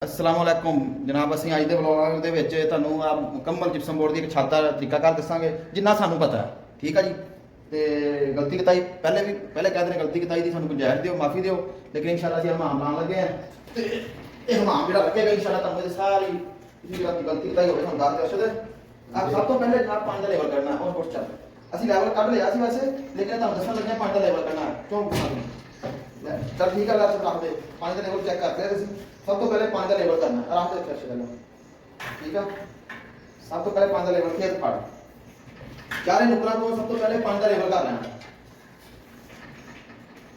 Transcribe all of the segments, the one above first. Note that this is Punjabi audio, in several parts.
अस्सलामुअलैकुम जनाब ਅਸੀਂ ਅੱਜ ਦੇ ਵਲੌਗ ਦੇ ਵਿੱਚ ਤੁਹਾਨੂੰ ਆ ਮੁਕੰਮਲ ਜਿਪਸਮ ਬੋਰਡ ਦੀ ਇੱਕ ਛੱਤ ਦਾ ਤਰੀਕਾਕਾਰ ਦੱਸਾਂਗੇ ਜਿੰਨਾ ਸਾਨੂੰ ਪਤਾ ਹੈ। ਠੀਕ ਹੈ ਜੀ। ਤੇ ਗਲਤੀ ਕਿਤਾਈ ਪਹਿਲੇ ਕਹਿੰਦੇ ਨੇ ਗਲਤੀ ਕਿਤਾਈ ਦੀ ਸਾਨੂੰ ਗੁੰਜਾਇਸ਼ ਦਿਓ, ਮਾਫੀ ਦਿਓ, ਲੇਕਿਨ ਇਨਸ਼ਾਅੱਲਾ ਅਸੀਂ ਹਮਾਮ ਲਾਉਣ ਲੱਗੇ ਆ ਤੇ ਇਹ ਹਮਾਮ ਜਿਹੜਾ ਲੱਗੇਗਾ ਇਨਸ਼ਾਅੱਲਾ ਤੁਹਾਨੂੰ ਇਹ ਸਾਰੀ ਜਿਹੜੀ ਗਲਤੀ ਕਿਤਾਈ ਹੋਵੇ ਤੁਹਾਨੂੰ ਦੱਸ ਦਿਓ। ਆ ਸਭ ਤੋਂ ਪਹਿਲੇ ਜਨਾਬ 5 ਦਾ ਲੈਵਲ ਕਰਨਾ ਉਹ ਕੁਛ ਚੱਲ ਅਸੀਂ ਲੈਵਲ ਕੱਢ ਲਿਆ ਸੀ ਵੈਸੇ, ਲੇਕਿਨ ਤੁਹਾਨੂੰ ਦੱਸਣ ਲੱਗੇ 5 ਦਾ ਲੈਵਲ ਕਰਨਾ ਕਿਉਂ चल ठीक है अल्लाह से रख दे 5 का लेवल चेक करते हैं सब तो पहले 5 का लेवल करना है आराम से फ्रेश करना ठीक है। सब तो पहले 5 का लेवल फिर फड़ चारे नुकरा को सब तो पहले 5 का लेवल करना है।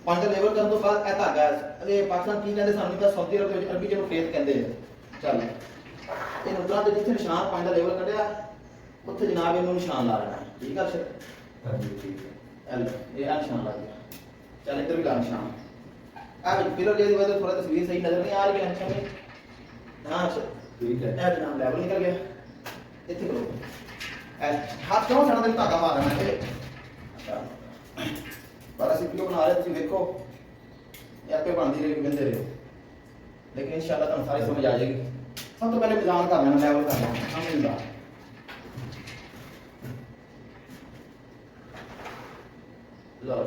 5 का लेवल करने तो बाद ए धागा अरे पाकिस्तान की कहते सानू तो सऊदी अरब ਵਿੱਚ ਅਰਬੀ ਜਿਹਨੂੰ ਫੇਸ ਕਹਿੰਦੇ ਆ। ਚੱਲ ਇਹ नुकरा ਤੇ ਜਿੱਥੇ ਨਿਸ਼ਾਨ 5 ਦਾ ਲੈਵਲ ਕੱਢਿਆ ਉੱਥੇ ਜਨਾਬ ਇਹਨੂੰ ਨਿਸ਼ਾਨ ਲਾ ਲੈਣਾ ਠੀਕ ਹੈ ਅਰਸ਼ਦ। ਹਾਂਜੀ ਠੀਕ ਹੈ ਐਲ ਇਹ ਨਿਸ਼ਾਨ ਲਾ ਦਿਆ। चल इधर भी ला निशान अब पिलर के वजह थोड़ा तस्वीर सही नजर नहीं आ रही है अच्छा में। हां अच्छा ठीक है ए जनाब लेवल निकल गया इथे करो ए हाथ क्यों सारा दिन धागा मार रहा है अच्छा पर ਅਸੀਂ ਵੀਡੀਓ ਬਣਾ ਰਹੇ ਤੁਸੀਂ ਵੇਖੋ ਇਹ ਆਪੇ ਬਣਦੀ ਰਹੇਗੀ ਬੰਦੇ ਰਹੋ लेकिन इंशाल्लाह ਤੁਹਾਨੂੰ ਸਾਰੀ समझ आ जाएगी। सब तो पहले मिजान कर लेना लेवल कर लेना समझदा लो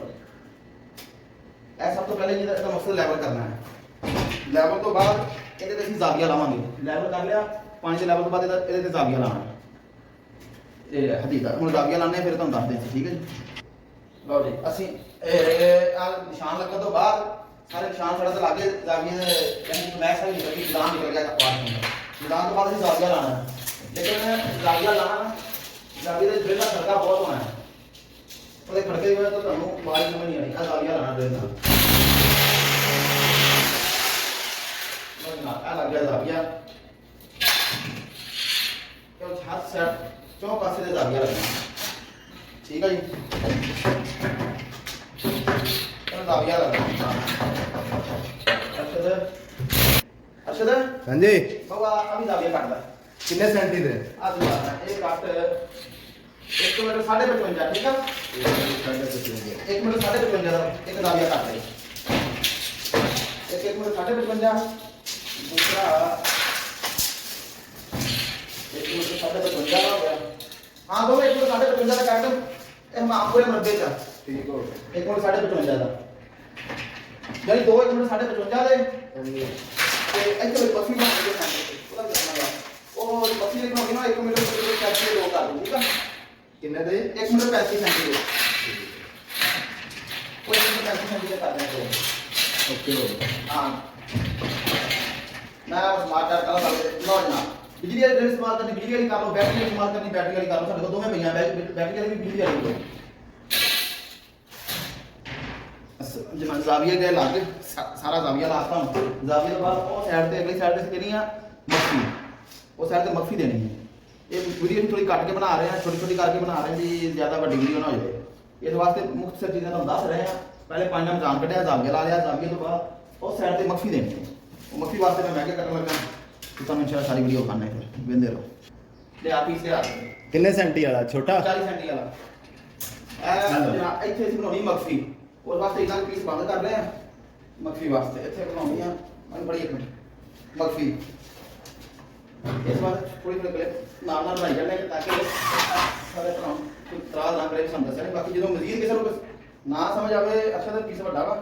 ਇਹ ਸਭ ਤੋਂ ਪਹਿਲੇ ਇਹਦਾ ਮਕਸਦ ਲੈਵਲ ਕਰਨਾ ਹੈ। ਲੈਵਲ ਤੋਂ ਬਾਅਦ ਇਹਦੇ ਤੇ ਅਸੀਂ ਜ਼ਾਵੀਆ ਲਾਵਾਂਗੇ। ਲੈਵਲ ਕਰ ਲਿਆ 5 ਦੇ ਲੈਵਲ ਤੋਂ ਬਾਅਦ ਇਹਦੇ ਤੇ ਜ਼ਾਵੀਆ ਲਾਉਣਾ ਇਹ ਹਦੀਦਾ ਹੁਣ ਜ਼ਾਵੀਆ ਲਾਣੇ ਫਿਰ ਤੁਹਾਨੂੰ ਦੱਸ ਦਿੰਦੇ ਠੀਕ ਹੈ ਜੀ। ਲਓ ਜੀ ਅਸੀਂ ਆ ਨਿਸ਼ਾਨ ਲੱਗਣ ਤੋਂ ਬਾਅਦ ਸਾਰੇ ਨਿਸ਼ਾਨ ਸਾਡਾ ਤੇ ਲਾਗੇ ਜ਼ਾਵੀਏ ਦੇ ਯਾਨੀ ਮੈਕਸ ਵਾਲੀ ਨਿਕਲ ਗਈ ਨਿਸ਼ਾਨ ਨਿਕਲ ਗਿਆ ਪਾਰਟ ਨਿਸ਼ਾਨ ਤੋਂ ਬਾਅਦ ਅਸੀਂ ਜ਼ਾਵੀਆ ਲਾਣਾ ਲੇਕਿਨ ਜ਼ਾਵੀਆ ਲਾਣਾ ਜ਼ਾਵੀਏ ਦੇ ਜਿਹੜਾ ਖੜਕਾ ਬਹੁਤ ਹੋਣਾ ਹੈ ਉਹਦੇ ਖੜਕੇ ਦੀ ਵਜ੍ਹਾ ਤੋਂ ਤੁਹਾਨੂੰ ਆਵਾਜ਼ ਸਮਝ ਨਹੀਂ ਆਣੀ ਆ ਜ਼ਾਵੀਆ ਲਾਣਾ ਦੇ ਨਾਲ ਆ ਲੱਗ ਗਿਆ ਜ਼ਾਵੀਆ ਕਿਉਂ ਹੱਥ ਸੈਟ ਚੌਂ ਪਾਸੇ ਦੇ ਜ਼ਾਵੀਆ ਲੱਗਣਾ ਠੀਕ ਹੈ ਜੀ। ਇਹ ਜ਼ਾਵੀਆ ਲੱਗਣਾ ਅਰਸ਼ਦ ਹਾਂਜੀ ਬਾਬਾ ਅਭੀ ਜ਼ਾਵੀਆ ਕੱਟਦਾ ਕਿੰਨੇ ਸੈਂਟੀ ਦੇ ਆ ਦੁਬਾਰਾ ਇਹ ਕੱਟ 1 ਮਿੰਟ 55 ਠੀਕ ਆ 1 ਮਿੰਟ 55 ਦਾ ਇੱਕ ਜ਼ਾਵੀਆ ਕੱਟ ਦੇ एक मिनट 55 दूसरा 1 मिनट 55 हो गया हाँ दो 1 मिनट 55 का काट हम आपको मरबे का ਠੀਕ ਹੋ 1 मिनट 55 ਦਾ ਯਾਨੀ 2 1 ਮਿੰਟ 55 ਦੇ ਤੇ ਇੱਥੇ ਪੱਖੀ ਬਣਾ ਕੇ ਖਾਂਦੇ ਉਹਦਾ ਕਰਨਾ ਉਹ ਪੱਖੀ ਦੇ ਕੋਲ ਨਾ 1 ਮਿੰਟ 55 ਦੋ ਕਰ ਦੂੰ ਠੀਕ ਆ ਕਿੰਨੇ ਦੇ 1 ਮਿੰਟ 35 ਸੈਂਟੀ ਉਹ 1 ਮਿੰਟ 35 ਸੈਂਟੀ ਦਾ ਕਰ ਦੇਣਾ ਓਕੇ ਹੋ हाँ मैं स्मार्ट कार्ड का लो ना बिजली वाली ड्रिल इस्तेमाल करनी बिजली वाली कर लो बैटरी इस्तेमाल करनी बैटरी वाली कर लो साडे को दोवें पईयां बैटरी वाली भी बिजली वाली लो जब ज़ाविया गए लागे सारा ज़ाविया लाता हूं ज़ाविया के बाद वो साइड ते अगली साइड से करनी है मक्खी वो साइड ते मक्खी देनी है ये वीडियो थोड़ी काट के बना रहे हैं छोटी-छोटी करके बना रहे हैं जी ज्यादा बड़ी वीडियो ना हो जाए इस वास्ते मुख्तसर चीजें तो दस रहे हैं। पहले 5 नाम जान कटिया ज़ाविया ला लिया ज़ाविया तो बाद उस साइड ते मक्खी देनी है वो मक्खी वास्ते मैं महंगे कटन लगा तो तुम इंशाल्लाह सारी वीडियो खाने फिर वेंदे रहो ले आप पीस ले आ ਕਿੰਨੇ ਸੈਂਟੀ ਵਾਲਾ ਛੋਟਾ 40 सेंटी वाला ਇੱਥੇ ਅਸੀਂ ਬਣਾਉਣੀ ਮੱਖੀ ਉਸ ਵਾਸਤੇ ਇਹਨਾਂ ਪੀਸ ਬੰਦ ਕਰ ਰਹੇ ਆ ਮੱਖੀ ਵਾਸਤੇ ਇੱਥੇ ਬਣਾਉਣੀ ਆ ਮੈਂ ਬੜੀ ਇੱਕ ਮਿੰਟ ਮੱਖੀ ਇਸ ਵਾਰ ਥੋੜੀ ਥੋੜੀ ਨਾਲ ਨਾਲ ਬਣਾਈ ਜਾਂਦੇ ਤਾਂ ਕਿ ਸਾਰੇ ਤਰ੍ਹਾਂ ਕੋਈ ਤਰਾਜ਼ ਨਾ ਕਰੇ ਸਾਨੂੰ ਦੱਸਿਆ ਬਾਕੀ ਜਦੋਂ ਮਜ਼ੀਦ ਕਿਸੇ ਨੂੰ ਨਾ ਸਮਝ ਆਵੇ ਅੱਛਾ ਤਾਂ ਪੀਸ ਵੱਡਾ ਵਾ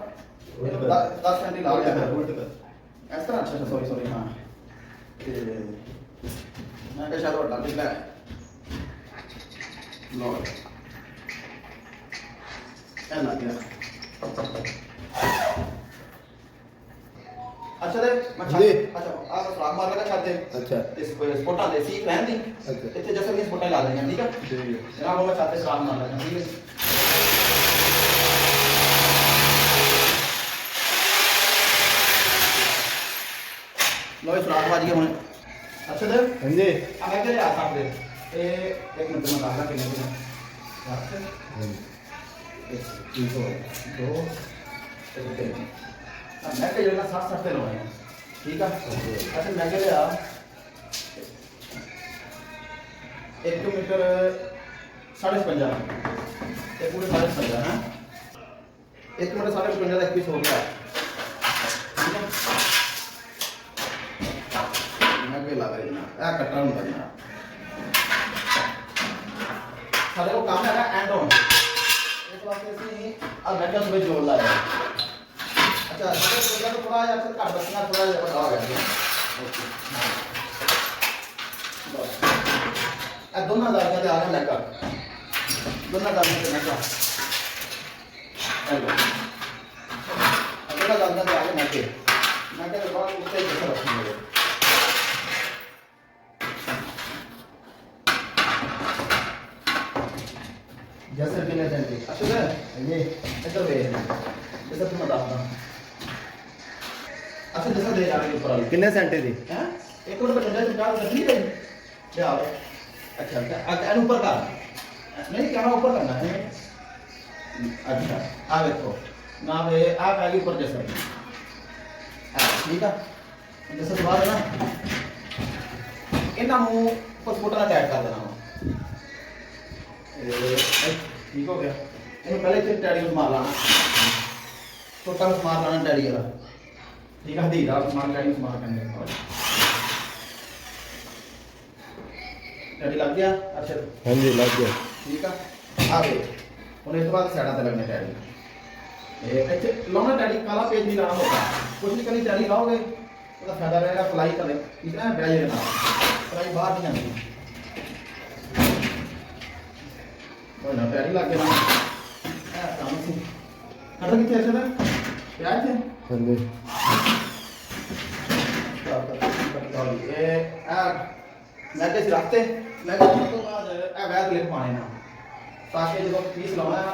ਇਹਨੂੰ 10 ਸੈਂਟੀ ਲਾ ਲਿਆ ਇਸ ਤਰ੍ਹਾਂ ਅੱਛਾ ਸੌਰੀ ਹਾਂ ਤੇ ਮੈਂ ਕਿਹਾ ਸ਼ਾਇਦ ਵੱਡਾ ਨਿਕਲਿਆ ਹੈ ਲੋ ਇਹ ਲੱਗ ਗਿਆ ਅੱਛਾ ਦੇ ਜੀ ਅੱਛਾ ਆ ਸਲਾਮ ਮਾਰ ਲਗਾ ਛੱਡ ਦੇ ਅੱਛਾ ਇਸ ਕੋਈ ਸਪੋਟਾਂ ਦੇ ਸੀ ਰਹਿਣ ਦੀ ਅੱਛਾ ਇੱਥੇ ਜਸਰ ਵੀ ਸਪੋਟਾਂ ਲਾ ਦੇਣੀਆਂ ਠੀਕ ਆ ਠੀਕ ਹੈ ਜਨਾਬ ਮੈਂ ਛੱਡ ਤੇ ਸਲਾਮ ਮਾਰ ਲਗਾ ਠੀਕ ਹੈ लो सुराख बाज गए हुणे अच्छा दे ਹਾਂਜੀ आ मैं क्या आ सकते ए एक मिनट में बता कितने कितने एक 2 मैं क्या लेना 60 पे लवाए ठीक है अच्छा मैं क्या लिया 1 मीटर 55 एक पूरे 55 है 1 मीटर 55 का एक पीस हो गया ठीक है ਵੇਲਾ ਕਰੇ ਜਨਾਬ ਇਹ ਕੱਟਾ ਹੁੰਦਾ ਜਨਾਬ ਸਾਡੇ ਕੋਲ ਕੰਮ ਹੈਗਾ ਐਂਡ ਔਨ ਇਸ ਵਾਸਤੇ ਅਸੀਂ ਆ ਬੈਠਾ ਸਵੇ ਜੋੜ ਲਾਇਆ ਅੱਛਾ ਇਹ ਥੋੜਾ ਜਿਹਾ ਘੱਟ ਬਚਣਾ ਥੋੜਾ ਜਿਹਾ ਵੱਡਾ ਹੋ ਗਿਆ ਓਕੇ ਆ ਦੋਨਾਂ ਦਾ ਆ ਗਿਆ ਲੱਗਾ ਦੋਨਾਂ ਦਾ ਲੱਗਾ अगला दादा तो आगे नाके नाके के बाद उससे कैसे रखेंगे जैसे बिना जानते अच्छा है ये इधर वे जैसे तुम बता दो अच्छा जैसा दे रहा है ऊपर वाली कितने सेंटी थी हैं एक और 50 रखनी है क्या अच्छा अच्छा ऊपर का नहीं कैमरा ऊपर करना है अच्छा आ देखो ना वे आप आगे ऊपर जैसा ठीक है जैसे दोबारा ना इन्हों पासपोर्ट ना टैग कर देना ठीक हो गया इन पहले टैडी मार लाना छोटा मार लाना टैडी वाला ठीक है हदीरा मार टैडी मार करने टैडी लग गया अच्छा हाँ जी लग गया ठीक है आ गए ਹੁਣ ਇਸ ਤੋਂ ਬਾਅਦ ਸਾਈਡਾਂ ਤੇ ਲੱਗਣੇ ਟੈਡੀ ਇਹ ਇੱਥੇ ਲਾਉਣਾ ਟੈਡੀ ਕਾਲਾ ਪੇਜ ਵੀ ਲਾਣਾ ਹੋਗਾ ਕੁਝ ਨਹੀਂ ਕਰਨੀ ਟੈਡੀ ਲਾਓਗੇ ਉਹਦਾ ਫਾਇਦਾ ਰਹੇਗਾ ਫਲਾਈ ਕਰੇ ਠੀਕ ਹੈ ਬੈਜ ਦੇ ਨਾਲ ਫਲਾਈ ਬਾਹਰ ਨਹੀਂ ਜਾਂਦੀ ਉਹ ਨਾ ਟੈਡੀ ਲੱਗ ਗਿਆ ਇਹ ਕੰਮ ਸੀ ਕਟਰ ਕਿੱਥੇ ਅਸਲ ਹੈ ਪਿਆਜ ਹੈ हाँ जी ਇਹ ਆ ਮੈਂ ਕਿਸ ਰੱਖਤੇ ਮੈਂ ਤੋਂ ਬਾਅਦ ਇਹ ਵੈਦ ਲਿਖ ਪਾਣੇ ਨਾ ताकि जब पीस लाना है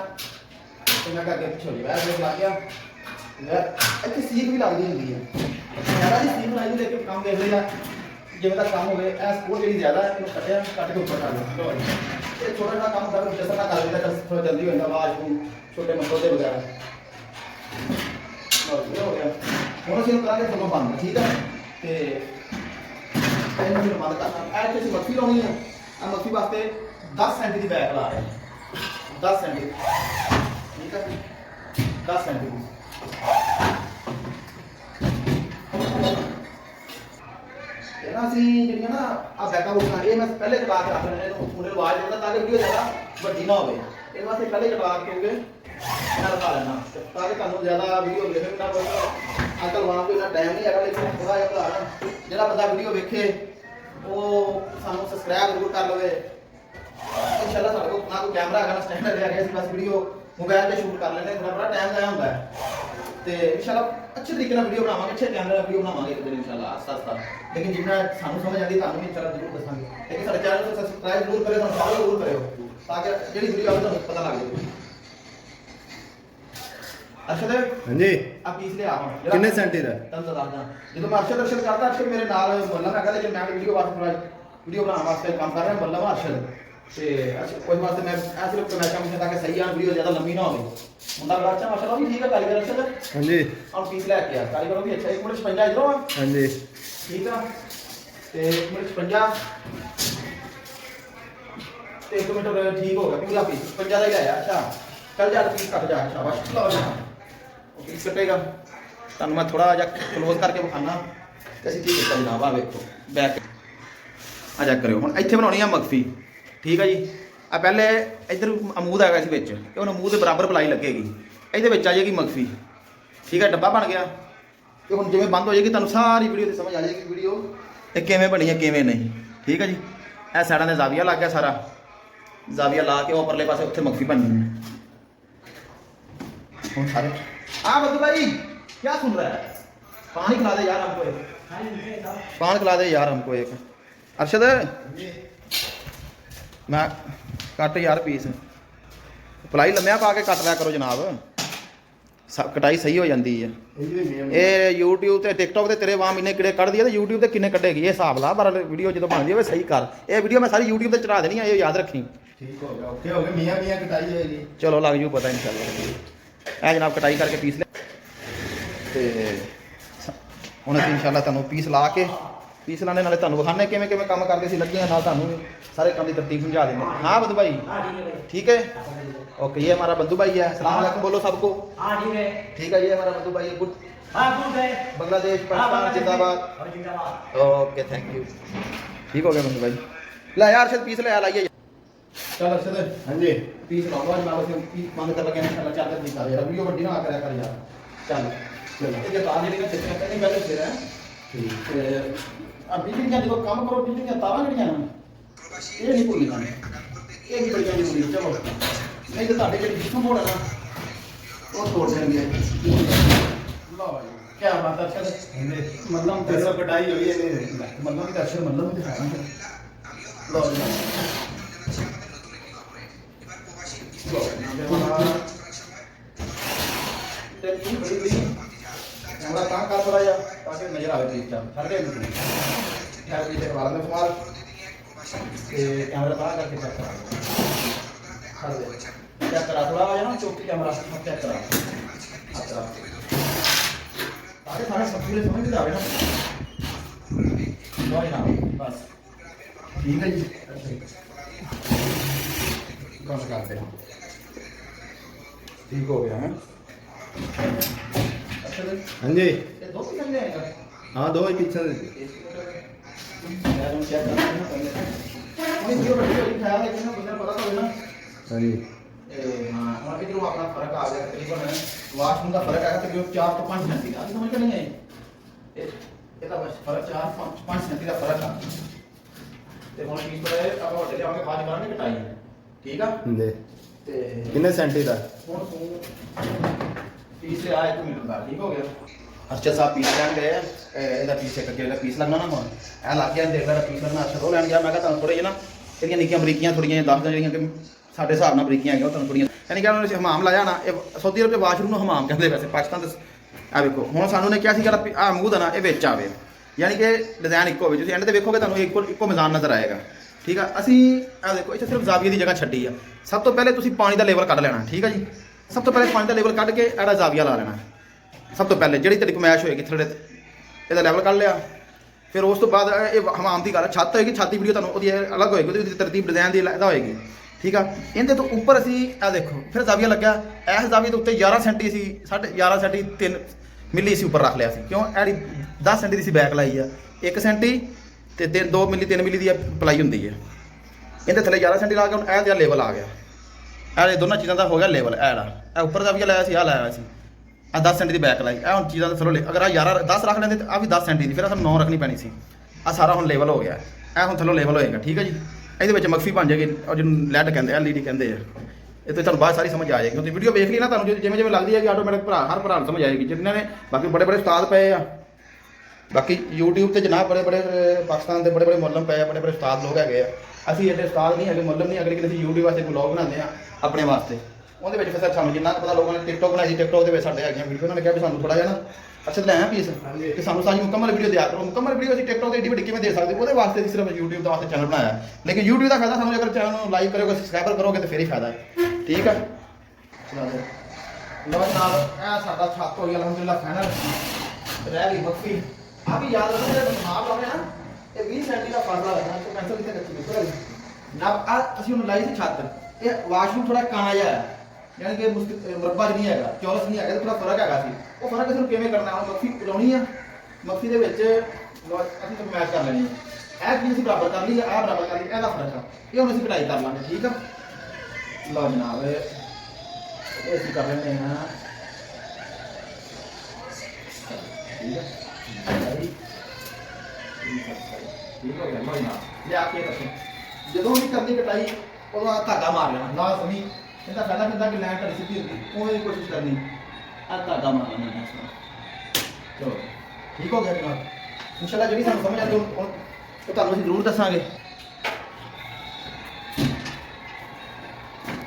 तो मैं करके पीछे हो जाए वैसे लग गया अच्छी सीख भी लगती होंगी है ज़्यादा जी सीख लाई लेकिन काम देख लिया जिम्मे तक काम हो गए ऐस स्पोर्ट जी ज़्यादा है इन्होंने कटिया कट के ऊपर कर लो ये छोटा छोटा काम कर जैसा ना कर देता थोड़ा जल्दी हो जाता आवाज़ को छोटे मसौदे वगैरह ये हो गया हम असं करेंगे थोड़ा बंद ठीक है तो बंद करना ऐसे मक्खी लानी है आ मक्खी वास्ते 10 सेंटी की बैक ला रहे हैं 10 सेंटी ठीक है 10 सेंटी ना सी ਜਿਹੜੀਆਂ ਨਾ ਆ ਬੈਕਾਂ ਬੁੱਕਾਂ ਇਹ ਮੈਂ ਪਹਿਲੇ ਕਟਾ ਕੇ ਰੱਖ ਲੈਣੇ ਇਹਨੂੰ ਪੂਰੇ ਆਵਾਜ਼ ਹੁੰਦਾ ਤਾਂ ਕਿ ਵੀਡੀਓ ਜ਼ਿਆਦਾ ਵੱਡੀ ਨਾ ਹੋਵੇ ਇਹ ਵਾਸਤੇ ਪਹਿਲੇ ਕਟਾ ਕੇ ਹੋਗੇ ਮੈਂ ਰਖਾ ਲੈਣਾ ਤਾਂ ਕਿ ਤੁਹਾਨੂੰ ਜ਼ਿਆਦਾ ਵੀਡੀਓ ਦੇਖਣ ਨਾ ਪਵੇ ਅੰਕਲ ਵਾਂ ਕੋਈ ਨਾ ਟਾਈਮ ਨਹੀਂ ਹੈਗਾ ਲੇਕਿਨ ਥੋੜਾ ਜਿਹਾ ਭਰਾ ਜਿਹੜਾ ਬੰਦਾ ਵੀਡੀਓ ਵੇਖੇ ਉਹ ਸਾਨੂੰ ਸਬਸਕ੍ਰਾਈਬ ਜ਼ਰੂਰ ਕਰ ਲਵੇ इंशाल्लाह साढ़े को ना कोई कैमरा है ना स्टैंड है ऐसी बस वीडियो मोबाइल पे शूट कर लेने थोड़ा बड़ा टाइम जाया होता है तो इंशाल्लाह अच्छे तरीके से वीडियो बनावांगे अच्छे कैमरे वीडियो बनावांगे एक दिन इंशाल्लाह आस्ता आस्ता लेकिन जिन्ना सानू समझ आती थानू भी इंशाल्लाह जरूर दसांगे लेकिन साडे चैनल को सब्सक्राइब जरूर करें तो फॉलो जरूर करें ताकि जेडी वीडियो आवे तो पता लग जाए अरशद हाँ जी आ पीस ले आ कितने सेंटी दा तन दस दा ਜਦੋਂ ਮੈਂ ਅਰਸ਼ਦ ਕਰਦਾ ਅਰਸ਼ਦ ਮੇਰੇ ਨਾਲ ਬੋਲਣਾ ਹੈਗਾ ਲੇਕਿਨ ਮੈਂ ਵੀਡੀਓ ਵਾਸਤੇ ਵੀਡੀਓ ਬਣਾਉਣ ਵਾਸਤੇ ਕੰਮ ਕਰ ਰਿਹਾ ਬੱਲਾ ਅਰਸ਼ਦ ਤੇ ਅੱਛਾ ਕੋਈ ਵਾਸਤੇ ਮੈਂ ਐਸੇ ਲੋਕ ਕਮੈਂਟਾਂ ਵਿੱਚ ਤਾਂ ਕਿ ਸਹੀ ਆ ਵੀਡੀਓ ਜ਼ਿਆਦਾ ਲੰਮੀ ਨਾ ਹੋਵੇ ਮੁੰਡਾ ਬੜਾ ਅੱਛਾ ਮਾਸ਼ਾਅੱਲਾ ਵੀ ਠੀਕ ਹੈ ਕਾਰੀਗਰ ਅਰਸ਼ਦ हाँ जी और पीस लेके आ कारीगर भी अच्छा 1.56 इधरों हाँ जी ठीक है ते 1.56 ते 1 मीटर ठीक हो गया पूरा पीस 55 का ही लाया अच्छा चल जा पीस कट जा शाबाश लो जा पीस कटेगा ਤੁਹਾਨੂੰ ਮੈਂ ਥੋੜਾ ਜਿਹਾ ਕਲੋਜ਼ ਕਰਕੇ ਵਿਖਾਣਾ ਤੇ ਅਸੀਂ ਕੀ ਕੀਤਾ ਜਨਾਬ ਆ ਵੇਖੋ ਬੈਕ ਆ ਜਾ ਕਰਿਓ ਹੁਣ ਇੱਥੇ ਬਣਾਉਣੀ ਆ ਮਗਫੀ ਠੀਕ ਹੈ ਜੀ ਆ ਪਹਿਲੇ ਇੱਧਰ ਅਮੂਦ ਹੈਗਾ ਸੀ ਵਿੱਚ ਤੇ ਉਹ ਅਮੂਦ ਦੇ ਬਰਾਬਰ ਪਲਾਈ ਲੱਗੇਗੀ ਇਹਦੇ ਵਿੱਚ ਆ ਜਾਏਗੀ ਮਗਫੀ ਠੀਕ ਹੈ ਡੱਬਾ ਬਣ ਗਿਆ ਤੇ ਹੁਣ ਜਿਵੇਂ ਬੰਦ ਹੋ ਜਾਏਗੀ ਤੁਹਾਨੂੰ ਸਾਰੀ ਵੀਡੀਓ ਤੇ ਸਮਝ ਆ ਜਾਏਗੀ ਵੀਡੀਓ ਇਹ ਕਿਵੇਂ ਬਣੀ ਹੈ ਕਿਵੇਂ ਨਹੀਂ ਠੀਕ ਹੈ ਜੀ ਇਹ ਸਾਈਡਾਂ ਤੇ ਜ਼ਾਵੀਆ ਲੱਗ ਗਿਆ ਸਾਰਾ ਜ਼ਾਵੀਆ ਲਾ ਕੇ ਉੱਪਰਲੇ ਪਾਸੇ ਉੱਥੇ ਮਗਫੀ ਬਣਨੀ ਹੈ ਹੁਣ ਸਾਰੇ ਆ ਬੱਦੂ ਭਾਈ क्या सुन रहा है पानी खिला दे यार हमको एक पानी खिला दे यार हमको एक अरशद मैं कट यार पीस पलाई लम्या पा के कट लिया करो जनाब कटाई सही हो जाती है ये यूट्यूब ते टिकटॉक ते तेरे वाम इन्ने किड़े कट दिए तो यूट्यूब ते किन्ने कटेगी ये हिसाब ला पर वीडियो जो बनती है सही कर ये वीडियो मैं सारी यूट्यूब ते चढ़ा देनी है ये याद रखी ठीक हो गया ओके हो गया मियां मियां कटाई होएगी चलो लग जू पता इंशाल्लाह ए जनाब कटाई करके पीस ले ਤੇ ਹੁਣ ਅਸੀਂ ਇਨਸ਼ਾਅੱਲਾ ਤੁਹਾਨੂੰ ਪੀਸ ਲਾ ਕੇ ਪੀਸ ਲਾਣੇ ਨਾਲੇ ਤੁਹਾਨੂੰ ਵਿਖਾਣੇ ਕਿਵੇਂ ਕਿਵੇਂ ਕੰਮ ਕਰਦੇ ਸੀ ਲੱਗੀਆਂ ਨਾਲ ਤੁਹਾਨੂੰ ਸਾਰੇ ਕੰਮ ਦੀ ਤਰਤੀਬ ਸਮਝਾ ਦੇंगे हाँ बंधु भाई ठीक है ओके ये हमारा बंधु भाई है सलाम अलैकुम बोलो सबको हाँ ठीक है ये हमारा बंधु भाई गुड बांग्लादेश पाकिस्तान जिंदाबाद। Okay thank you. ठीक हो गया मंगू भाई। ले यार से पीस ले आ लाइए चल अरशद। हाँ जी पीस लाओ आज मैं बस पीस बंद कर लगे इंशाल्लाह चार दिन दिखा यार वीडियो बड़ी ना करा कर यार चल चलो ये तार जेडी ना चेक करने पहले फिर है ठीक अब बिजली का देखो काम करो बिजली का तारा जड़ियां ना ये नहीं भूलनी खाने ये भी बड़ी जरूरी चलो नहीं तो ਤੁਹਾਡੇ ਜਿਹੜੇ ਜਿਸਮ ਬੋੜ ਹੈ ਨਾ ਉਹ ਤੋੜ ਦੇਣਗੇ ਲਓ क्या बात है अरशद मतलब पैसा कटाई हुई है नहीं मतलब का अक्षर मतलब दिखाना लो कैमरा कहाँ कर थोड़ा जा ताकि नजर आवे ठीक ठाक हर के क्या पीछे वाला में सवाल कैमरा कहाँ करके चेक करा हर दे चेक करा थोड़ा आ जाना चौकी कैमरा चेक करा अच्छा सारे सारे सब पूरे समझ में आवे ना लो ना बस ठीक है जी बंद करते हैं ठीक हो गया है अच्छा हाँ जी ये दो पीस ले आएगा हाँ दो ही पिक्चर यार हम क्या करते हैं ना पहले हमें जो बड़ी बड़ी ख्याल है कि ना बंदा पता तो है ना हाँ जी हां और भी जो अपना फर्क आ गया तकरीबन वाशरूम का फर्क आया तकरीबन 4 तो 5 सेंटी का समझ के नहीं है ये तो बस फर्क 4-5 सेंटी का फर्क आ ਤੇ ਹੁਣ ਪੀਸ ਪੜੇ ਆਪਾਂ ਵੱਡੇ ਲਿਆਵਾਂਗੇ ਬਾਅਦ ਕਰਾਂਗੇ ਕਟਾਈ ਠੀਕ ਆ जी ਤੇ कितने सेंटी था ਹੁਣ ਤੂੰ ਪੀਸ ਲਿਆ 1 ਮਿੰਟ ਦਾ ਠੀਕ ਹੋ ਗਿਆ ਅਰਸ਼ਦ ਸਾਹਿਬ ਪੀਸ ਲੈਣ ਗਏ ਆ ਇਹਦਾ ਪੀਸ ਇੱਕ ਜਿਹੜਾ ਪੀਸ ਲੱਗਣਾ ਨਾ ਹੁਣ ਇਹ ਲੱਗ ਗਿਆ ਦੇਖ ਲੈ ਪੀਸ ਲੱਗਣਾ ਅਰਸ਼ਦ ਉਹ ਲੈਣ ਗਿਆ ਮੈਂ ਕਿਹਾ ਤੁਹਾਨੂੰ ਥੋੜੇ ਜਿਹਾ ਨਾ ਇਹਦੀਆਂ ਨਿੱਕੀਆਂ ਬਰੀਕੀਆਂ ਥੋੜੀਆਂ ਜਿਹੀਆਂ ਦੱਸਦਾ ਜਿਹੜੀਆਂ ਕਿ ਸਾਡੇ ਹਿਸਾਬ ਨਾਲ ਬਰੀਕੀਆਂ ਹੈਗੀਆਂ ਉਹ ਤੁਹਾਨੂੰ ਥੋੜੀਆਂ ਯਾਨੀ ਕਿ ਉਹਨਾਂ ਨੇ ਹਮਾਮ ਲਾਇਆ ਨਾ ਇਹ ਸਾਊਦੀ ਅਰਬ ਦੇ ਵਾਸ਼ਰੂਮ ਨੂੰ ਹਮਾਮ ਕਹਿੰਦੇ ਵੈਸੇ ਪਾਕਿਸਤਾਨ ਦੇ ਆ ਵੇਖੋ ਹੁਣ ਸਾਨੂੰ ਨੇ ਕਿਹਾ ਸੀ ਜਿਹੜਾ ਆ ਮੂੰਹ ਦਾ ਨਾ ਇਹ ਵਿੱਚ ਆਵੇ ਯਾਨੀ ਕਿ ਡਿਜ਼ਾਈਨ ਇੱਕੋ ਹੋਵੇ ਤੁਸੀਂ ਐਂਡ ਤੇ ਵੇਖੋਗੇ ਤੁਹਾਨੂੰ ਇੱਕੋ ਮੈਦਾਨ ਨਜ਼ਰ ਆਏਗਾ ਠੀਕ ਆ ਅਸੀਂ ਆ ਦੇਖੋ ਇੱਥੇ ਸਿਰਫ ਜ਼ਾਵੀਏ ਦੀ ਜਗ੍ਹਾ ਛੱਡੀ ਆ ਸਭ ਤੋਂ ਪਹਿਲੇ ਤੁਸੀਂ ਪਾਣੀ ਦਾ ਲੈਵਲ ਕੱਢ ਲੈਣਾ ਠੀਕ ਆ ਜੀ ਸਭ ਤੋਂ ਪਹਿਲੇ ਪਾਣੀ ਦਾ ਲੈਵਲ ਕੱਢ ਕੇ ਇਹਦਾ ਜ਼ਾਵੀਆ ਲਾ ਲੈਣਾ ਸਭ ਤੋਂ ਪਹਿਲੇ ਜਿਹੜੀ ਤੁਹਾਡੀ ਕਮੈਸ਼ ਹੋਏਗੀ ਥੱਲੇ ਇਹਦਾ ਲੈਵਲ ਕੱਢ ਲਿਆ ਫਿਰ ਉਸ ਤੋਂ ਬਾਅਦ ਇਹ ਹਮਾਮ ਦੀ ਗੱਲ ਛੱਤ ਹੋਏਗੀ ਛੱਤ ਦੀ ਵੀਡੀਓ ਤੁਹਾਨੂੰ ਉਹਦੀ ਅਲੱਗ ਹੋਏਗੀ ਉਹਦੀ ਤਰਤੀਬ ਡਿਜ਼ਾਈਨ ਦੀ ਅਲੱਗ ਹੋਏਗੀ ਠੀਕ ਆ ਇਹਦੇ ਤੋਂ ਉੱਪਰ ਅਸੀਂ ਆ ਦੇਖੋ ਫਿਰ ਜ਼ਾਵੀਆ ਲੱਗਿਆ ਇਸ ਜ਼ਾਵੀਏ ਦੇ ਉੱਤੇ 11 ਸੈਂਟੀ ਸੀ 11.5 ਸੈਂਟੀ 3 ਮਿਲੀ ਅਸੀਂ ਉੱਪਰ ਰੱਖ ਲਿਆ ਸੀ ਕਿਉਂ ਐਡੀ 10 ਸੈਂਟੀ ਦੀ ਸੀ ਬੈਕ ਲਾਈ ਆ 1 ਸੈਂਟੀ ਤੇ 2 ਮਿਲੀ 3 ਮਿਲੀ ਦੀ ਪਲਾਈ ਹੁੰਦੀ ਹੈ ਇਹਦੇ ਥੱਲੇ 11 ਸੈਂਟੀ ਲਾ ਕੇ ਹੁਣ ਇਹ ਜਿਹੜਾ ਲੈਵਲ ਆ ਗਿਆ ਇਹ ਦੋਨਾਂ ਚੀਜ਼ਾਂ ਦਾ ਹੋ ਗਿਆ ਲੈਵਲ ਇਹ ਉੱਪਰ ਦਾ ਵੀ ਲਾਇਆ ਸੀ ਆ ਲਾਇਆ ਸੀ ਆ 10 ਸੈਂਟੀ ਦੀ ਬੈਕ ਲਾਈ ਇਹ ਹੁਣ ਚੀਜ਼ਾਂ ਦਾ ਥੱਲੋਂ ਅਗਰ ਆ 11 10 ਰੱਖ ਲੈਂਦੇ ਤਾਂ ਆ ਵੀ 10 ਸੈਂਟੀ ਦੀ ਫਿਰ ਸਾਨੂੰ 9 ਰੱਖਣੀ ਪੈਣੀ ਸੀ ਆ ਸਾਰਾ ਹੁਣ ਲੈਵਲ ਹੋ ਗਿਆ ਇਹ ਹੁਣ ਥੱਲੋਂ ਲੈਵਲ ਹੋਏਗਾ ਠੀਕ ਹੈ ਜੀ ਇਹਦੇ ਵਿੱਚ ਮਕਫੀ ਬਣ ਜਾਏਗੀ ਔਰ ਜਿਹਨੂੰ ਲੈਟ ਕਹਿੰਦੇ LED ਕਹਿੰਦੇ ਆ ਇਹ ਤੋਂ ਤੁਹਾਨੂੰ ਬਾਅਦ ਸਾਰੀ ਸਮਝ ਆ ਜਾਏਗੀ ਤੁਸੀਂ ਵੀਡੀਓ ਵੇਖ ਲਈ ਨਾ ਤੁਹਾਨੂੰ ਜਿਵੇਂ ਜਿਵੇਂ ਲੱਗਦੀ ਹੈ ਕਿ ਆਟੋਮੈਟਿਕ ਭਰਾ ਹਰ ਭਰਾ ਨੂੰ ਸਮਝ ਆਏਗੀ ਜਿਨ੍ਹਾਂ ਨੇ ਬਾਕੀ ਬੜੇ ਬੜੇ ਉਸਤਾਦ ਪਏ ਆ ਬਾਕੀ YouTube ਤੇ ਜਨਾਬ ਬੜੇ ਬੜੇ ਪਾਕਿਸਤਾਨ ਦੇ ਬੜੇ ਬੜੇ ਮੁਅੱਲਮ ਪਏ ਆ ਬੜੇ ਬੜੇ ਉਸਤਾਦ ਲੋਕ ਹੈਗੇ ਆ ਅਸੀਂ ਐਡੇ ਉਸਤਾਦ ਨਹੀਂ ਹੈਗੇ ਮੁਅੱਲਮ ਨਹੀਂ ਅਗਲੇ ਕਿ ਅਸੀਂ YouTube ਵਾਸਤੇ ਵਲੌਗ ਬਣਾਉਂਦੇ ਆ ਆਪਣੇ ਵਾਸਤੇ ਉਹਦੇ ਵਿੱਚ ਫਿਰ ਸਾਨੂੰ ਜਿੰਨਾ ਪਤਾ ਲੋਕਾਂ ਨੇ TikTok ਬਣਾਈ TikTok ਦੇ ਵਿੱਚ ਸਾਡੇ ਹੈਗੀਆਂ ਵੀਡੀਓ ਉਹਨਾਂ ਨੇ ਕਿਹਾ ਵੀ ਸਾਨੂੰ ਥੋੜਾ ਜਿਹਾ ਨਾ ਅੱਛਾ ਲੈ ਆ ਪੀਸ ਕਿ ਸਾਨੂੰ ਸਾਰੀ ਮੁਕੰਮਲ ਵੀਡੀਓ ਦਿਆ ਕਰੋ ਮੁਕੰਮਲ ਵੀਡੀਓ ਅਸੀਂ TikTok ਤੇ ਏਡੀ ਵੱਡੀ ਕਿਵੇਂ ਦੇ ਸਕਦੇ ਉਹਦੇ ਵਾਸਤੇ ਅਸੀਂ ਸਿਰਫ YouTube ਦਾ ਵਾਸਤੇ ਚੈਨਲ ਬਣਾਇਆ ਲੇਕਿਨ YouTube ਦਾ ਫਾਇਦਾ ਸਾਨੂੰ ਅਗਰ ਚੈਨਲ ਨੂੰ ਲਾਈਕ ਕਰੋਗੇ ਸਬਸਕ੍ਰਾਈਬ ਕਰੋਗੇ ਤਾਂ ਫਿਰ ਹੀ ਫਾਇਦਾ ਹੈ ਠੀਕ ਆ ਲੋ ਜਨਾਬ ਇਹ ਸਾਡਾ ਛੱਤ ਹੋ ਗਿਆ ਅਲਹਮਦੁਲਿਲਾ ਫਾਈਨਲ ਰਹਿ ਗਈ ਮੱਖੀ ਆ ਵੀ ਯਾਦ ਰੱਖੋ ਜਦੋਂ ਮਾਪ ਲਾਉਣੇ ਨਾ ਇਹ 20 ਸੈਂਟੀ ਦਾ ਫਾਸਲਾ ਰੱਖਣਾ ਤੇ ਪੈਨਸਲ ਕਿੱਥੇ ਕੱਚੀ ਨਿਕਲ ਗਈ ਜਨਾਬ ਆ ਅਸੀਂ ਉਹਨੂੰ ਲਾਈ ਸੀ ਛੱਤ ਇਹ ਵਾਸ਼ਰੂਮ ਥੋੜਾ ਕਾਣਾ ਜਿਹਾ ਹੈ ਯਾਨੀ ਕਿ ਮੁਰੱਬਾ ਨਹੀਂ ਹੈਗਾ ਚੌਰਸ ਨਹੀਂ ਹੈਗਾ ਥੋੜਾ ਫਰਕ ਹੈਗਾ ਸੀ ਉਹ ਫਰਕ ਅਸੀਂ ਨੂੰ ਕਿਵੇਂ ਕਰਨਾ ਹੁਣ ਮੱਖੀ ਲਾਉਣੀ ਆ ਮੱਖੀ ਦੇ ਵਿੱਚ ਅਸੀਂ ਤਾਂ ਮੈਚ ਕਰ ਲੈਣੀ ਹੈ ਇਹ ਚੀਜ਼ ਅਸੀਂ ਬਰਾਬਰ ਕਰ ਲਈ ਆ ਬਰਾਬਰ ਕਰ ਲਈ ਇਹਦਾ ਫਰਕ ਆ ਇਹ ਹੁਣ ਅਸੀਂ ਕਢਾਈ ਕਰ ਲਾਂਗੇ ਠੀਕ ਆ ਲਓ ਜਨਾਬ ਇਹ ਅਸੀਂ ਕਰ ਲੈਂਦੇ ਹਾਂ ਠੀਕ ਹੈ ਠੀਕ ਹੋ ਗਿਆ ਲਓ ਜਨਾਬ ਲਿਆ ਕੇ ਰੱਖੋ ਜਦੋਂ ਵੀ ਕਰਨੀ ਕਟਾਈ ਉਦੋਂ ਆ ਧਾਗਾ ਮਾਰ ਲੈਣਾ ਲਾਜ਼ਮੀ ਇਹਦਾ ਫਾਇਦਾ ਕਿੰਦਾ ਕਿ ਲਾਈਨ ਢੜੀ ਸਿੱਧੀ ਹੁੰਦੀ ਉਵੇਂ ਦੀ ਕੋਸ਼ਿਸ਼ ਕਰਨੀ ਆ ਧਾਗਾ ਮਾਰ ਲੈਣਾ ਚਲੋ ਠੀਕ ਹੋ ਗਿਆ ਜਨਾਬ ਇਨਸ਼ਾਅੱਲਾ ਜਿਹੜੀ ਸਾਨੂੰ ਸਮਝ ਆਉਂਦੀ ਉਹ ਤੁਹਾਨੂੰ ਅਸੀਂ ਜ਼ਰੂਰ ਦੱਸਾਂਗੇ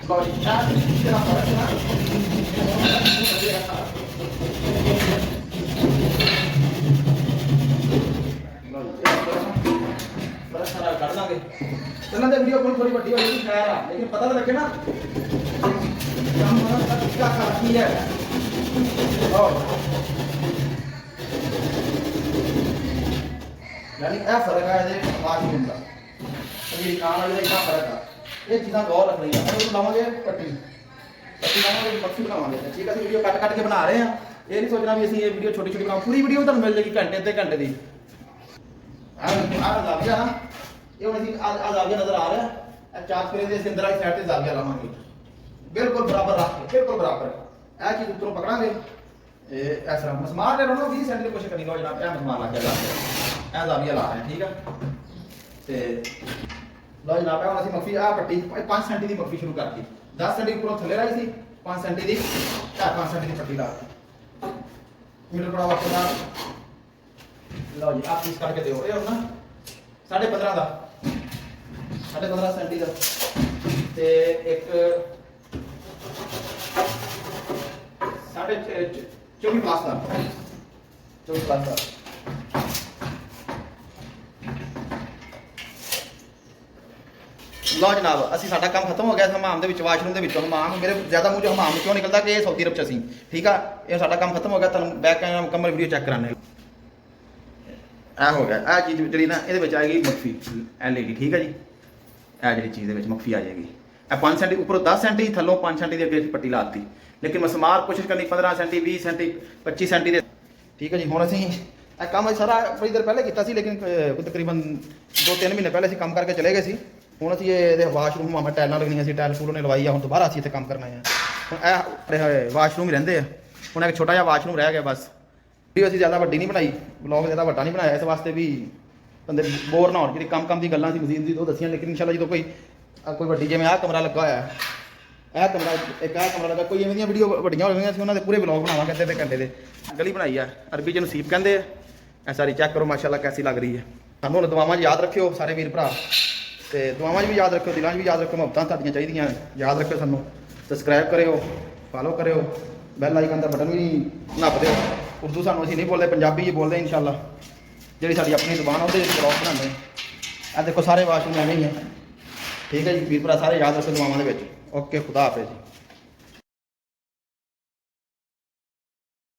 ਲਓ ਜੀ ਚਾਹ ਜਿਹੜਾ ਫਰਕ ਨਾ ਬੜਾ ਸਾਰਾ ਕੱਢ ਲਾਂਗੇ ਚੱਲਾਂ ਤੇ ਵੀਡੀਓ ਕੋਈ ਥੋੜੀ ਵੱਡੀ ਹੋਈ ਖੈਰ ਆ ਲੇਕਿਨ ਪਤਾ ਤਾਂ ਲੱਗੇ ਨਾ ਕੰਮ ਦਾ ਤਰੀਕਾ ਕੀ ਹੈ यानी यह फर्क है ये वाशरूम का ये काम वाले का इतना फर्क है ये चीज़ें गौर रख रही है हम लावांगे पट्टी लावांगे मक्खी बनावांगे ठीक है वीडियो कट के बना रहे हैं ਇਹ ਨਹੀਂ ਸੋਚਣਾ ਵੀ ਅਸੀਂ ਇਹ ਵੀਡੀਓ ਛੋਟੀ ਛੋਟੀ ਬਣਾਓ, ਪੂਰੀ ਵੀਡੀਓ ਤੁਹਾਨੂੰ ਮਿਲ ਜਾਏਗੀ ਘੰਟੇ ਤੇ ਘੰਟੇ ਦੀ। ਆਹ ਜ਼ਾਵੀਆ ਨਾ, ਇਹ ਹੁਣ ਅਸੀਂ ਆਹ ਜ਼ਾਵੀਆ ਨਜ਼ਰ ਆ ਰਿਹਾ, ਇਹ ਚਾਰ ਫੇਰੇ ਦੇ ਸਿੰਦਰ ਵਾਲੀ ਸਾਈਡ ਤੇ ਜ਼ਾਵੀਆ ਲਾਵਾਂਗੇ, ਬਿਲਕੁਲ ਬਰਾਬਰ ਰੱਖ ਕੇ, ਬਿਲਕੁਲ ਬਰਾਬਰ। ਇਹ ਚੀਜ਼ ਉੱਤੋਂ ਪਕੜਾਂਗੇ, ਇਹ ਇਸ ਤਰ੍ਹਾਂ ਮਸਮਾਰ ਲੈ ਲਓ 20 ਸੈਂਟੀ ਦੀ ਕੋਸ਼ਿਸ਼ ਕਰਨੀ ਲਓ ਜਨਾਬ। ਇਹ ਮਸਮਾਰ ਲੱਗ ਗਿਆ, ਇਹ ਜ਼ਾਵੀਆ ਲਾ ਰਹੇ ਠੀਕ ਆ। ਤੇ ਲਓ ਜਨਾਬ ਹੁਣ ਅਸੀਂ ਮੱਫੀ ਆਹ ਪੱਟੀ 5 ਸੈਂਟੀ ਦੀ ਮੱਫੀ ਸ਼ੁਰੂ ਕਰਤੀ। 10 ਸੈਂਟੀ ਉੱਪਰੋਂ ਥੱਲੇ ਰਾਈ ਸੀ, 5 ਸੈਂਟੀ ਦੀ 5 ਸੈਂਟੀ ਦੀ ਪੱਟੀ ਲਾ ਮੀਟਰ ਬੜਾ ਵਾਪਸ ਨਾਲ। ਲਓ ਜੀ ਆਹ ਪੀਸ ਕਰਕੇ ਦਿਓ। ਇਹ ਹੁਣ ਨਾ 15.5 ਦਾ 15.5 ਸੈਂਟੀ ਦਾ ਤੇ ਇੱਕ 24 ਪਲੱਸ ਦਾ 24 ਪਲੱਸ ਦਾ। ਲਓ ਜਨਾਬ ਅਸੀਂ ਸਾਡਾ ਕੰਮ ਖਤਮ ਹੋ ਗਿਆ ਹਮਾਮ ਦੇ ਵਿੱਚ, ਵਾਸ਼ਰੂਮ ਦੇ ਵਿੱਚੋਂ। ਹਮਾਮ ਮੇਰੇ ਜ਼ਿਆਦਾ ਮੂੰਹ ਚੋਂ ਹਮਾਮ ਕਿਉਂ ਨਿਕਲਦਾ ਕਿ ਇਹ ਸਾਊਦੀ ਅਰਬ ਚ ਅਸੀਂ ਠੀਕ ਆ। ਇਹ ਸਾਡਾ ਕੰਮ ਖਤਮ ਹੋ ਗਿਆ, ਤੁਹਾਨੂੰ ਬੈਕ ਕੈਮਰਾ ਮੁਕੰਮਲ ਵੀਡੀਓ ਚੈੱਕ ਕਰਾਣੇ। ਇਹ ਹੋ ਗਿਆ, ਇਹ ਚੀਜ਼ ਜਿਹੜੀ ਨਾ ਇਹਦੇ ਵਿੱਚ ਆਏਗੀ ਮੱਖੀ LED ਠੀਕ ਹੈ ਜੀ। ਇਹ ਜਿਹੜੀ ਚੀਜ਼ ਦੇ ਵਿੱਚ ਮੱਖੀ ਆ ਜਾਏਗੀ। ਇਹ 5 ਸੈਂਟੀ ਉੱਪਰੋਂ 10 ਸੈਂਟੀ ਥੱਲੋਂ 5 ਸੈਂਟੀ ਦੀ ਅੱਗੇ ਪੱਟੀ ਲਾਤੀ, ਲੇਕਿਨ ਮਸਮਾਰ ਕੋਸ਼ਿਸ਼ ਕਰਨੀ 15 ਸੈਂਟੀ 20 ਸੈਂਟੀ 25 ਸੈਂਟੀ ਦੇ ਠੀਕ ਹੈ ਜੀ। ਹੁਣ ਅਸੀਂ ਇਹ ਕੰਮ ਸਾਰਾ ਬੜੀ ਦੇਰ ਪਹਿਲੇ ਕੀਤਾ ਸੀ, ਲੇਕਿਨ ਕੋਈ ਤਕਰੀਬਨ 2-3 ਮਹੀਨੇ ਪਹਿਲੇ ਅਸੀਂ ਕੰਮ ਕਰਕੇ ਚਲੇ ਗਏ ਸੀ। ਹੁਣ ਅਸੀਂ ਇਹਦੇ ਵਾਸ਼ਰੂਮ ਮਾਮਾ ਟਾਇਲਾਂ ਲੱਗਣੀਆਂ ਸੀ, ਟਾਇਲ ਪੂਲ ਨੇ ਲਵਾਈ ਆ। ਹੁਣ ਦੁਬਾਰਾ ਅਸੀਂ ਇੱਥੇ ਕੰਮ ਕਰਨਾ ਹੈ। ਹੁਣ ਇਹ ਵਾਸ਼ਰੂਮ ਹੀ ਰਹਿੰਦੇ ਆ, ਹੁਣ ਇੱਕ ਛੋਟਾ ਜਿਹਾ ਵਾਸ਼ਰੂਮ ਰਹਿ ਗਿਆ ਬਸ। ਵੀਡੀਓ ਅਸੀਂ ਜ਼ਿਆਦਾ ਵੱਡੀ ਨਹੀਂ ਬਣਾਈ, ਵਲੌਗ ਜ਼ਿਆਦਾ ਵੱਡਾ ਨਹੀਂ ਬਣਾਇਆ, ਇਸ ਵਾਸਤੇ ਵੀ ਬੰਦੇ ਬੋਰ ਨਾ ਹੋਣ। ਜਿਹੜੀ ਕੰਮ ਦੀ ਗੱਲਾਂ ਸੀ ਮਜ਼ੀਦ ਦੀ ਉਹ ਦੱਸੀਆਂ, ਲੇਕਿਨ ਇਨਸ਼ਾਅੱਲਾ ਜਦੋਂ ਕੋਈ ਵੱਡੀ ਜਿਵੇਂ ਆਹ ਕਮਰਾ ਲੱਗਾ ਹੋਇਆ, ਇਹ ਕਮਰਾ ਇੱਕ ਆਹ ਕਮਰਾ ਲੱਗਾ, ਕੋਈ ਐਵੇਂ ਦੀਆਂ ਵੀਡੀਓ ਵੱਡੀਆਂ ਹੋਣਗੀਆਂ ਅਸੀਂ ਉਹਨਾਂ ਦੇ ਪੂਰੇ ਵਲੌਗ ਬਣਾਵਾਂਗੇ ਅੱਧੇ ਘੰਟੇ ਦੇ। ਗਲੀ ਬਣਾਈ ਆ, ਅਰਬੀ 'ਚ ਨਸੀਬ ਕਹਿੰਦੇ ਆ। ਇਹ ਸਾਰੀ ਚੈੱਕ ਕਰੋ ਮਾਸ਼ਾਅੱਲਾ ਕੈਸੀ ਲੱਗ ਰਹੀ ਹੈ। ਸਾਨੂੰ ਹੁਣ ਦੁਆਵਾਂ 'ਚ ਯਾਦ ਰੱਖਿਓ ਸਾਰੇ ਵੀਰ ਭਰਾ, ਤੇ ਦੁਆਵਾਂ 'ਚ ਵੀ ਯਾਦ ਰੱਖਿਓ, ਦਿਲਾਂ 'ਚ ਵੀ ਯਾਦ ਰੱਖਿਓ। ਮੁਹੱਬਤਾਂ ਤੁਹਾਡੀਆਂ ਚਾਹੀਦੀਆਂ ਯਾਦ ਰੱਖਿਓ ਸਾਨੂੰ। ਸਬਸਕ੍ਰਾਈਬ ਕਰਿਓ, ਫਾਲੋ ਕਰਿਓ, ਬੈਲ ਆਈਕਨ ਦਾ ਬਟਨ ਵੀ ਨੱਪ ਦਿਓ। ਉਰਦੂ ਸਾਨੂੰ ਅਸੀਂ ਨਹੀਂ ਬੋਲਦੇ, ਪੰਜਾਬੀ ਹੀ ਬੋਲਦੇ ਇਨਸ਼ਾਅੱਲਾ। ਜਿਹੜੀ ਸਾਡੀ ਆਪਣੀ ਜ਼ੁਬਾਨ ਉਹਦੇ ਵਿੱਚ ਵਲੌਗ ਬਣਾਉਂਦੇ ਆ। ਇਹ ਦੇਖੋ ਸਾਰੇ ਵਾਸ਼ਰੂਮ ਐਵੇਂ ਹੀ ਹੈ ਠੀਕ ਹੈ ਜੀ ਵੀਰ ਭਰਾ, ਸਾਰੇ ਯਾਦ ਰੱਖੋ ਦੁਆਵਾਂ ਦੇ ਵਿੱਚ। ਓਕੇ, ਖੁਦਾ ਹਾਫਿਜ਼ ਜੀ।